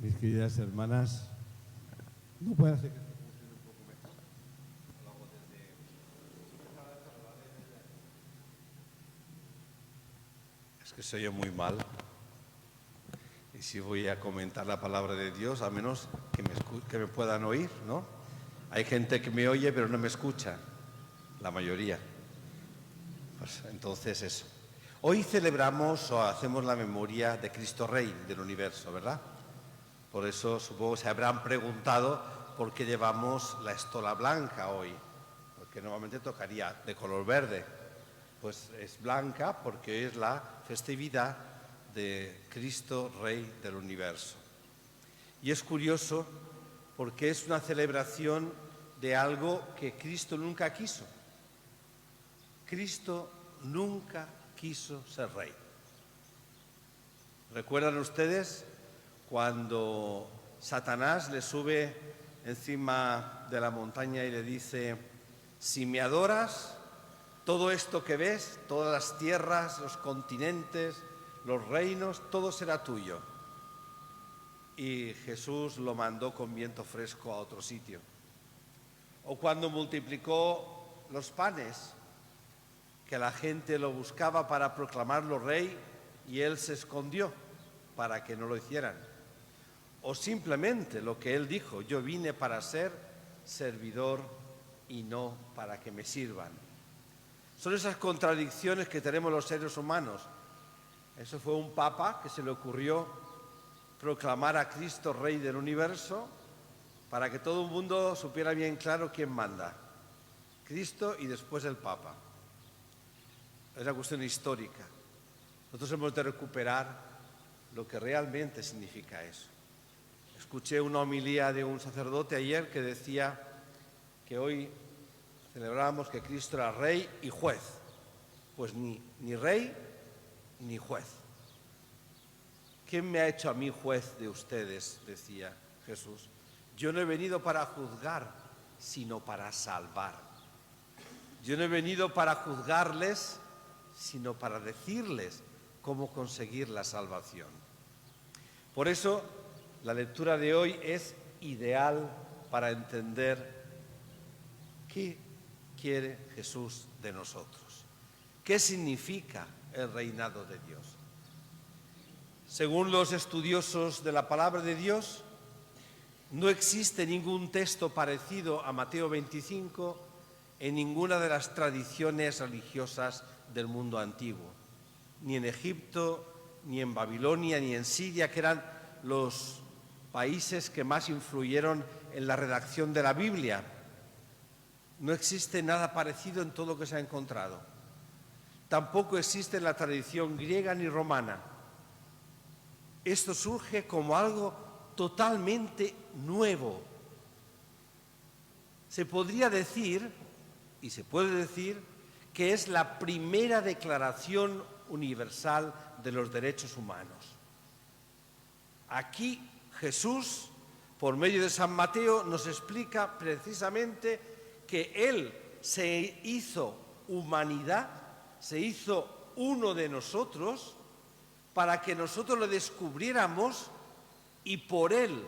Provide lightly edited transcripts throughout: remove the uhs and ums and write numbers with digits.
Mis queridas hermanas, no puede hacer que esto funcione un poco mejor. Lo hago desde... Es que se oye muy mal. Y si voy a comentar la palabra de Dios, a menos que me puedan oír, ¿no? Hay gente que me oye pero no me escucha, la mayoría. Pues entonces eso. Hoy celebramos o hacemos la memoria de Cristo Rey del universo, ¿verdad? Por eso supongo que se habrán preguntado por qué llevamos la estola blanca hoy, porque normalmente tocaría de color verde. Pues es blanca porque hoy es la festividad de Cristo Rey del universo. Y es curioso porque es una celebración de algo que Cristo nunca quiso. Cristo nunca quiso ser rey. ¿Recuerdan ustedes cuando Satanás le sube encima de la montaña y le dice: si me adoras, todo esto que ves, todas las tierras, los continentes, los reinos, todo será tuyo? Y Jesús lo mandó con viento fresco a otro sitio. O cuando multiplicó los panes, que la gente lo buscaba para proclamarlo rey y él se escondió para que no lo hicieran. O simplemente lo que él dijo: yo vine para ser servidor y no para que me sirvan. Son esas contradicciones que tenemos los seres humanos. Eso fue un papa que se le ocurrió proclamar a Cristo Rey del universo para que todo el mundo supiera bien claro quién manda: Cristo y después el papa. Es una cuestión histórica. Nosotros hemos de recuperar lo que realmente significa eso. Escuché una homilía de un sacerdote ayer que decía que hoy celebramos que Cristo era rey y juez. Pues ni rey ni juez. ¿Quién me ha hecho a mí juez de ustedes?, decía Jesús. Yo no he venido para juzgar, sino para salvar. Yo no he venido para juzgarles, sino para decirles cómo conseguir la salvación. Por eso, la lectura de hoy es ideal para entender qué quiere Jesús de nosotros. ¿Qué significa el reinado de Dios? Según los estudiosos de la palabra de Dios, no existe ningún texto parecido a Mateo 25 en ninguna de las tradiciones religiosas del mundo antiguo, ni en Egipto, ni en Babilonia, ni en Siria, que eran los países que más influyeron en la redacción de la Biblia. No existe nada parecido en todo lo que se ha encontrado. Tampoco existe en la tradición griega ni romana. Esto surge como algo totalmente nuevo. Se podría decir, y se puede decir, que es la primera declaración universal de los derechos humanos. Aquí Jesús, por medio de San Mateo, nos explica precisamente que Él se hizo humanidad, se hizo uno de nosotros, para que nosotros lo descubriéramos y por Él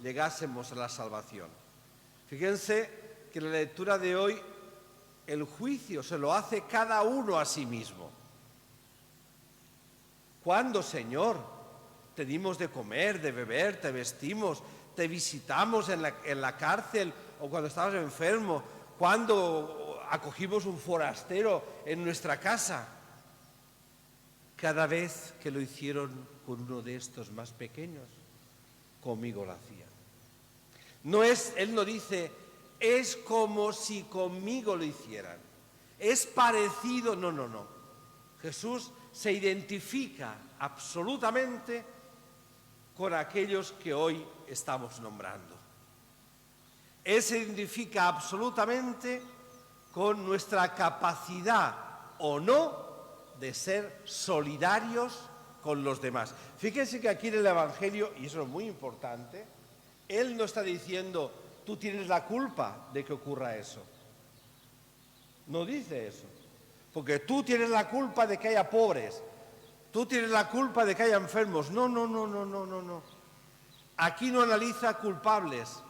llegásemos a la salvación. Fíjense que en la lectura de hoy el juicio se lo hace cada uno a sí mismo. ¿Cuándo, Señor, te dimos de comer, de beber, te vestimos, te visitamos en la cárcel o cuando estabas enfermo? ¿Cuándo acogimos un forastero en nuestra casa? Cada vez que lo hicieron con uno de estos más pequeños, conmigo lo hacían. Él no dice: es como si conmigo lo hicieran. Es parecido, no. Jesús se identifica absolutamente con aquellos que hoy estamos nombrando. Él se identifica absolutamente con nuestra capacidad o no de ser solidarios con los demás. Fíjense que aquí en el Evangelio, y eso es muy importante, Él no está diciendo: tú tienes la culpa de que ocurra eso. No dice eso. Porque tú tienes la culpa de que haya pobres. Tú tienes la culpa de que haya enfermos. No. Aquí no analiza culpables,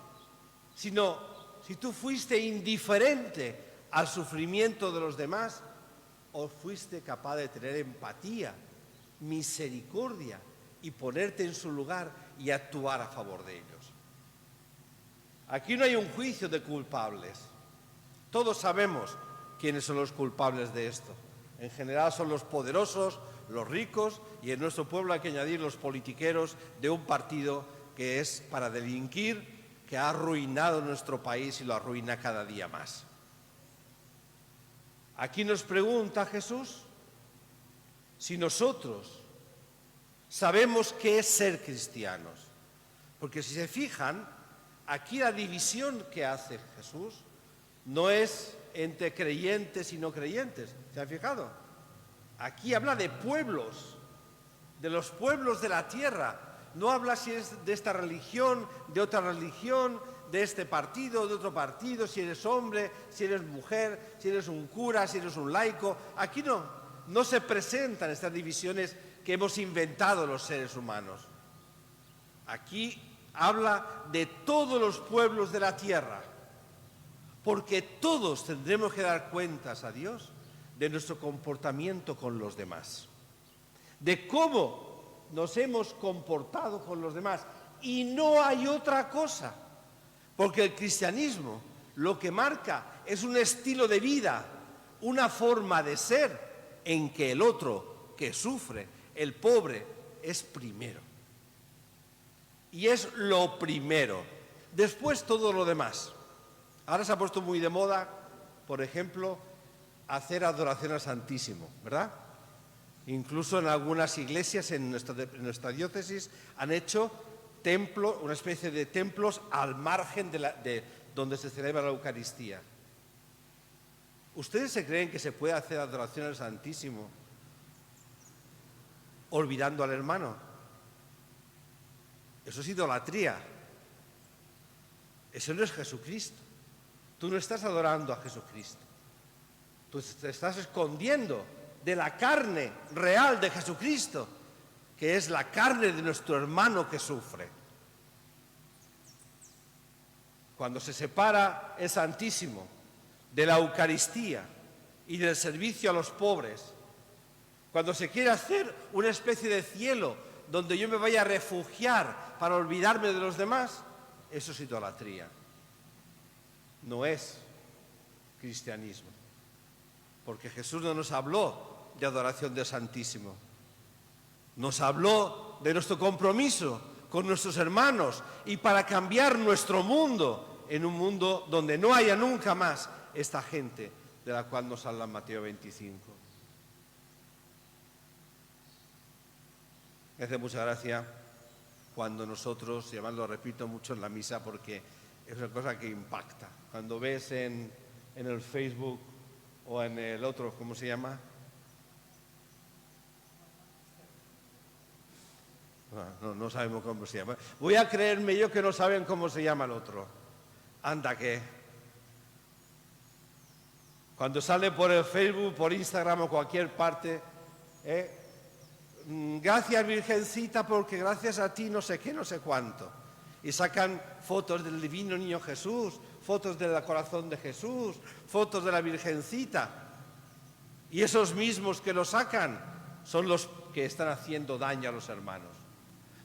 sino si tú fuiste indiferente al sufrimiento de los demás o fuiste capaz de tener empatía, misericordia y ponerte en su lugar y actuar a favor de ellos. Aquí no hay un juicio de culpables. Todos sabemos quiénes son los culpables de esto. En general son los poderosos, los ricos, y en nuestro pueblo hay que añadir los politiqueros de un partido que es para delinquir, que ha arruinado nuestro país y lo arruina cada día más. Aquí nos pregunta Jesús si nosotros sabemos qué es ser cristianos. Porque si se fijan, aquí la división que hace Jesús no es entre creyentes y no creyentes. ¿Se han fijado? Aquí habla de pueblos, de los pueblos de la tierra. No habla si es de esta religión, de otra religión, de este partido, de otro partido, si eres hombre, si eres mujer, si eres un cura, si eres un laico. Aquí no se presentan estas divisiones que hemos inventado los seres humanos. Aquí habla de todos los pueblos de la tierra, porque todos tendremos que dar cuentas a Dios de nuestro comportamiento con los demás, de cómo nos hemos comportado con los demás. Y no hay otra cosa, porque el cristianismo lo que marca es un estilo de vida, una forma de ser en que el otro que sufre, el pobre, es primero. Y es lo primero. Después todo lo demás. Ahora se ha puesto muy de moda, por ejemplo, hacer adoración al Santísimo, ¿verdad? Incluso en algunas iglesias en nuestra diócesis han hecho templos, una especie de templos al margen de donde se celebra la Eucaristía. ¿Ustedes se creen que se puede hacer adoración al Santísimo olvidando al hermano? Eso es idolatría. Eso no es Jesucristo. Tú no estás adorando a Jesucristo. Tú te estás escondiendo de la carne real de Jesucristo, que es la carne de nuestro hermano que sufre. Cuando se separa el Santísimo de la Eucaristía y del servicio a los pobres, cuando se quiere hacer una especie de cielo donde yo me vaya a refugiar para olvidarme de los demás, eso es idolatría. No es cristianismo. Porque Jesús no nos habló de adoración del Santísimo. Nos habló de nuestro compromiso con nuestros hermanos y para cambiar nuestro mundo en un mundo donde no haya nunca más esta gente de la cual nos habla Mateo 25. Me hace mucha gracia cuando nosotros, y además lo repito mucho en la misa porque es una cosa que impacta. Cuando ves en el Facebook o en el otro, ¿cómo se llama? No sabemos cómo se llama. Voy a creerme yo que no saben cómo se llama el otro. Anda que. Cuando sale por el Facebook, por Instagram o cualquier parte, gracias Virgencita porque gracias a ti no sé qué, no sé cuánto. Y sacan fotos del divino niño Jesús, fotos del corazón de Jesús, fotos de la Virgencita. Y esos mismos que lo sacan son los que están haciendo daño a los hermanos,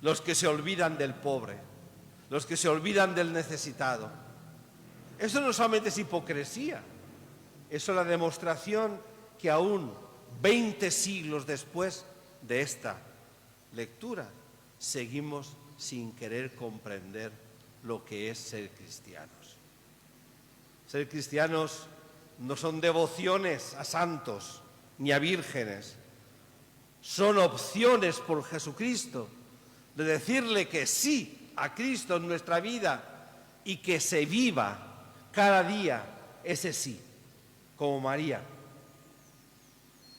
los que se olvidan del pobre, los que se olvidan del necesitado. Eso no solamente es hipocresía, eso es la demostración que aún 20 siglos después de esta lectura seguimos sin querer comprender lo que es ser cristianos. Ser cristianos no son devociones a santos ni a vírgenes, son opciones por Jesucristo, de decirle que sí a Cristo en nuestra vida y que se viva cada día ese sí, como María.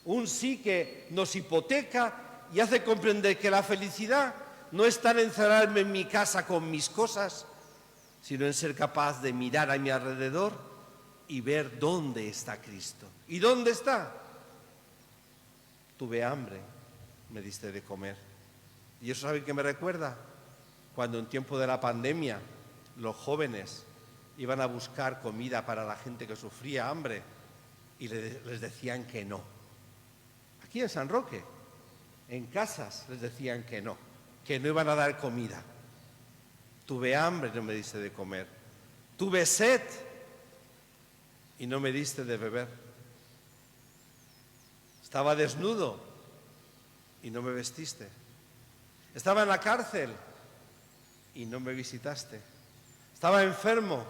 Un sí que nos hipoteca y hace comprender que la felicidad no está en encerrarme en mi casa con mis cosas, sino en ser capaz de mirar a mi alrededor y ver dónde está Cristo. ¿Y dónde está? Tuve hambre, me diste de comer. ¿Y eso sabe qué me recuerda? cuando en tiempo de la pandemia los jóvenes iban a buscar comida para la gente que sufría hambre y les decían que no. Aquí en San Roque, en casas, les decían que no iban a dar comida. Tuve hambre y no me diste de comer. Tuve sed y no me diste de beber. Estaba desnudo y no me vestiste. Estaba en la cárcel y no me visitaste. Estaba enfermo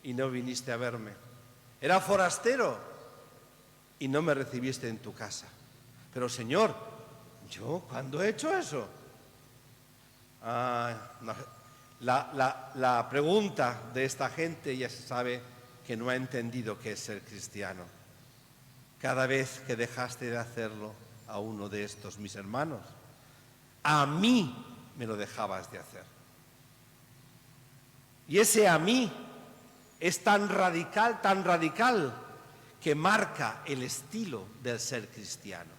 y no viniste a verme. Era forastero y no me recibiste en tu casa. Pero Señor, ¿yo cuándo he hecho eso? La pregunta de esta gente ya se sabe que no ha entendido qué es ser cristiano. Cada vez que dejaste de hacerlo a uno de estos mis hermanos, a mí me lo dejabas de hacer. Y ese a mí es tan radical, que marca el estilo del ser cristiano.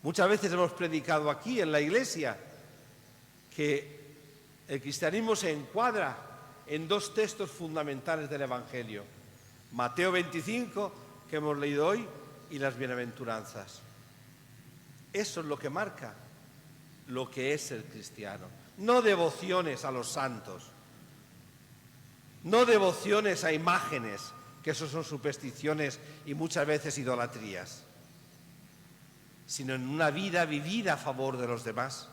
Muchas veces hemos predicado aquí en la iglesia que el cristianismo se encuadra en dos textos fundamentales del Evangelio: Mateo 25, que hemos leído hoy, y las bienaventuranzas. Eso es lo que marca lo que es el cristiano. No devociones a los santos, no devociones a imágenes, que eso son supersticiones y muchas veces idolatrías, sino en una vida vivida a favor de los demás.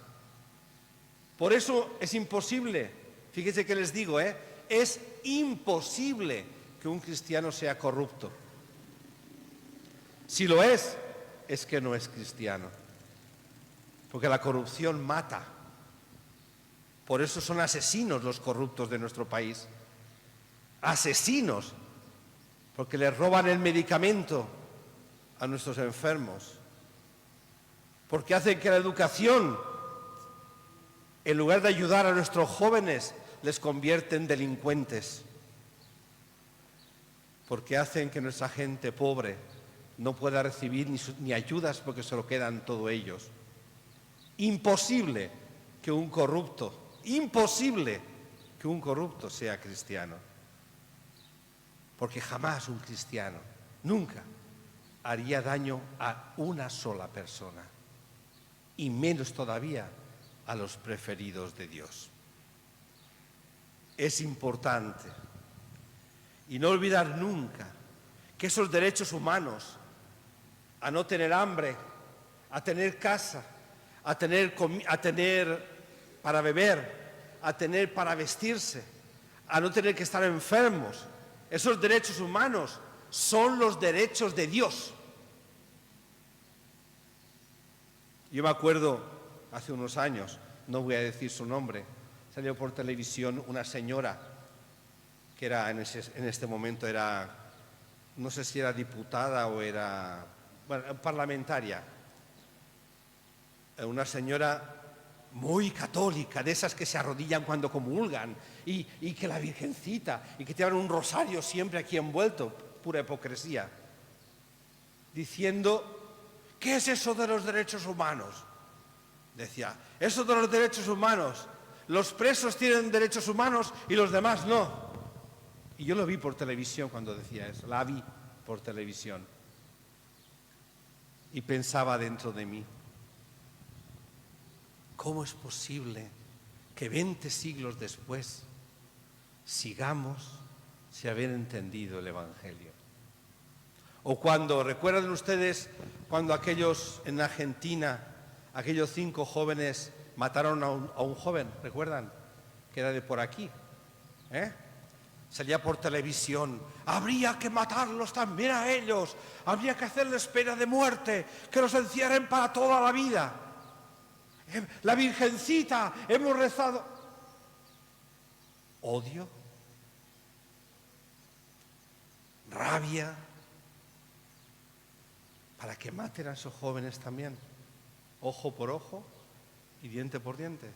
Por eso es imposible, fíjense que les digo, es imposible que un cristiano sea corrupto. Si lo es que no es cristiano, porque la corrupción mata. Por eso son asesinos los corruptos de nuestro país. Asesinos, porque les roban el medicamento a nuestros enfermos, porque hacen que la educación, en lugar de ayudar a nuestros jóvenes, les convierte en delincuentes, porque hacen que nuestra gente pobre no pueda recibir ni ayudas porque se lo quedan todo ellos. Imposible que un corrupto sea cristiano, porque jamás un cristiano, nunca, haría daño a una sola persona, y menos todavía a los preferidos de Dios. Es importante, y no olvidar nunca, que esos derechos humanos, a no tener hambre, a tener casa, a tener para beber, a tener para vestirse, a no tener que estar enfermos, esos derechos humanos son los derechos de Dios. Yo me acuerdo, hace unos años, no voy a decir su nombre, salió por televisión una señora que era en este momento era, no sé si era diputada o era, bueno, parlamentaria, una señora muy católica, de esas que se arrodillan cuando comulgan, y que la Virgencita, y que llevan un rosario siempre aquí envuelto, pura hipocresía, diciendo, ¿qué es eso de los derechos humanos? Decía, eso de los derechos humanos, los presos tienen derechos humanos y los demás no. Y yo lo vi por televisión cuando decía eso, la vi por televisión. Y pensaba dentro de mí, ¿cómo es posible que 20 siglos después sigamos sin haber entendido el Evangelio? O cuando, ¿recuerdan ustedes cuando aquellos en Argentina, aquellos 5 jóvenes mataron a un joven? ¿Recuerdan? Que era de por aquí. Salía por televisión, habría que matarlos también a ellos, habría que hacerles pena de muerte, que los encierren para toda la vida. La Virgencita, hemos rezado. Odio, rabia, para que maten a esos jóvenes también, ojo por ojo y diente por diente.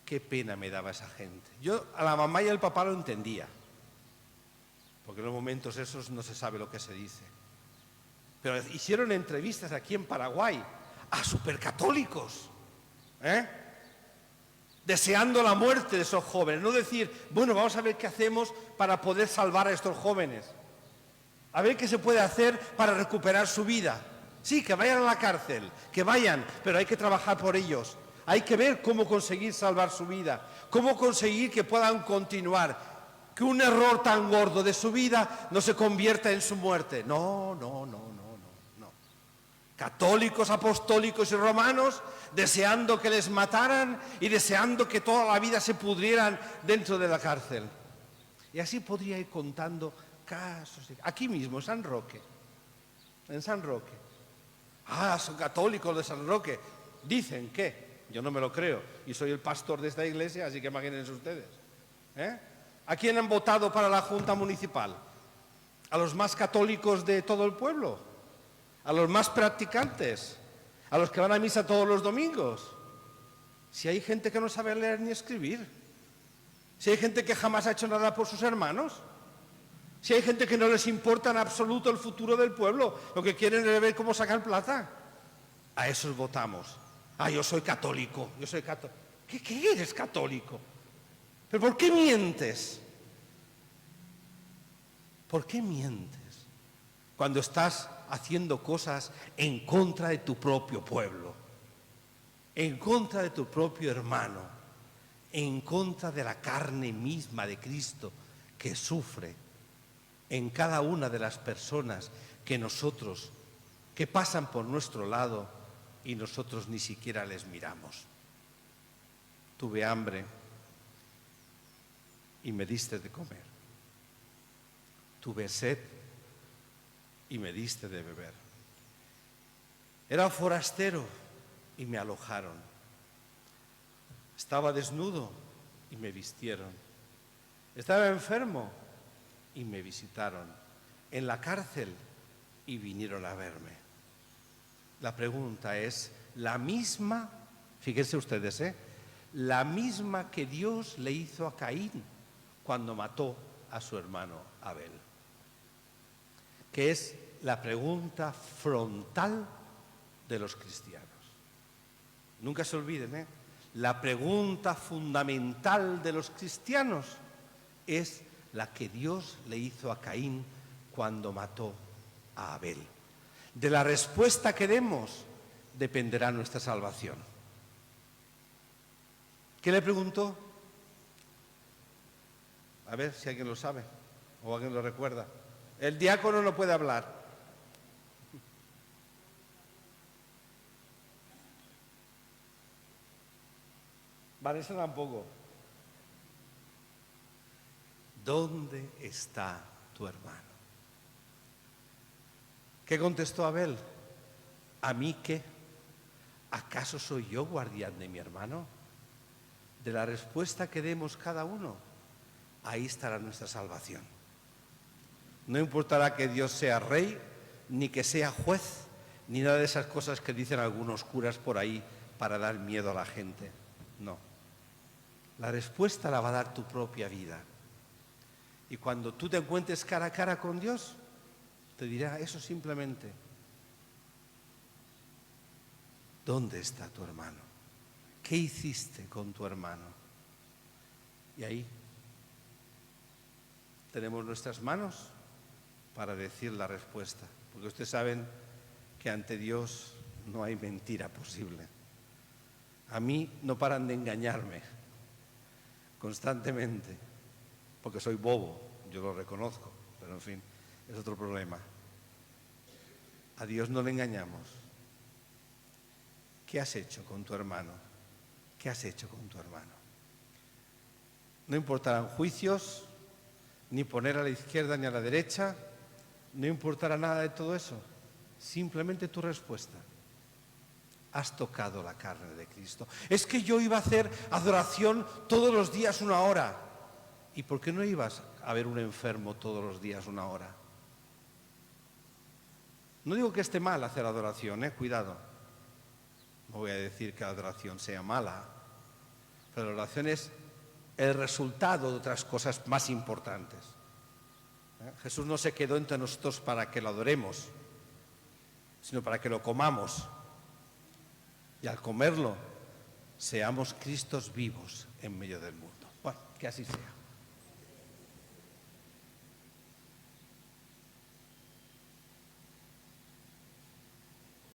Qué pena me daba esa gente. Yo a la mamá y al papá lo entendía, porque en los momentos esos no se sabe lo que se dice. Pero hicieron entrevistas aquí en Paraguay a supercatólicos, deseando la muerte de esos jóvenes. No decir, bueno, vamos a ver qué hacemos para poder salvar a estos jóvenes. A ver qué se puede hacer para recuperar su vida. Sí, que vayan a la cárcel, que vayan, pero hay que trabajar por ellos. Hay que ver cómo conseguir salvar su vida, cómo conseguir que puedan continuar, que un error tan gordo de su vida no se convierta en su muerte. No. Católicos, apostólicos y romanos deseando que les mataran y deseando que toda la vida se pudrieran dentro de la cárcel. Y así podría ir contando casos. Aquí mismo, en San Roque. Ah, son católicos de San Roque. Dicen que, yo no me lo creo, y soy el pastor de esta iglesia, así que imagínense ustedes. ¿A quién han votado para la Junta Municipal? ¿A los más católicos de todo el pueblo? ¿A los más practicantes? ¿A los que van a misa todos los domingos? Si hay gente que no sabe leer ni escribir, si hay gente que jamás ha hecho nada por sus hermanos, si hay gente que no les importa en absoluto el futuro del pueblo, lo que quieren es ver cómo sacar plata, a esos votamos. Ah, yo soy católico. ¿Qué eres católico? ¿Pero por qué mientes? ¿Por qué mientes cuando estás haciendo cosas en contra de tu propio pueblo, en contra de tu propio hermano, en contra de la carne misma de Cristo que sufre en cada una de las personas que pasan por nuestro lado y nosotros ni siquiera les miramos? Tuve hambre y me diste de comer. Tuve sed y me diste de beber. Era forastero y me alojaron. Estaba desnudo y me vistieron. Estaba enfermo y me visitaron. En la cárcel y vinieron a verme. La pregunta es la misma, fíjense ustedes, la misma que Dios le hizo a Caín cuando mató a su hermano Abel, que es la pregunta frontal de los cristianos. Nunca se olviden, la pregunta fundamental de los cristianos es la que Dios le hizo a Caín cuando mató a Abel. De la respuesta que demos dependerá nuestra salvación. ¿Qué le preguntó? A ver si alguien lo sabe o alguien lo recuerda. El diácono no puede hablar. Vanessa tampoco. ¿Dónde está tu hermano? ¿Qué contestó Abel? ¿A mí qué? ¿Acaso soy yo guardián de mi hermano? De la respuesta que demos cada uno, ahí estará nuestra salvación. No importará que Dios sea rey, ni que sea juez, ni nada de esas cosas que dicen algunos curas por ahí para dar miedo a la gente. No. La respuesta la va a dar tu propia vida. Y cuando tú te encuentres cara a cara con Dios, te dirá eso simplemente. ¿Dónde está tu hermano? ¿Qué hiciste con tu hermano? Y ahí tenemos nuestras manos para decir la respuesta. Porque ustedes saben que ante Dios no hay mentira posible. A mí no paran de engañarme constantemente, porque soy bobo, yo lo reconozco, pero en fin, es otro problema. A Dios no le engañamos. ¿Qué has hecho con tu hermano? ¿Qué has hecho con tu hermano? No importarán juicios, ni poner a la izquierda ni a la derecha, no importará nada de todo eso, simplemente tu respuesta. Has tocado la carne de Cristo. Es que yo iba a hacer adoración todos los días 1 hora. ¿Y por qué no ibas a ver un enfermo todos los días 1 hora? No digo que esté mal hacer adoración, cuidado. No voy a decir que la adoración sea mala, pero la adoración es el resultado de otras cosas más importantes. Jesús no se quedó entre nosotros para que lo adoremos, sino para que lo comamos. Y al comerlo seamos Cristos vivos en medio del mundo. Bueno, que así sea.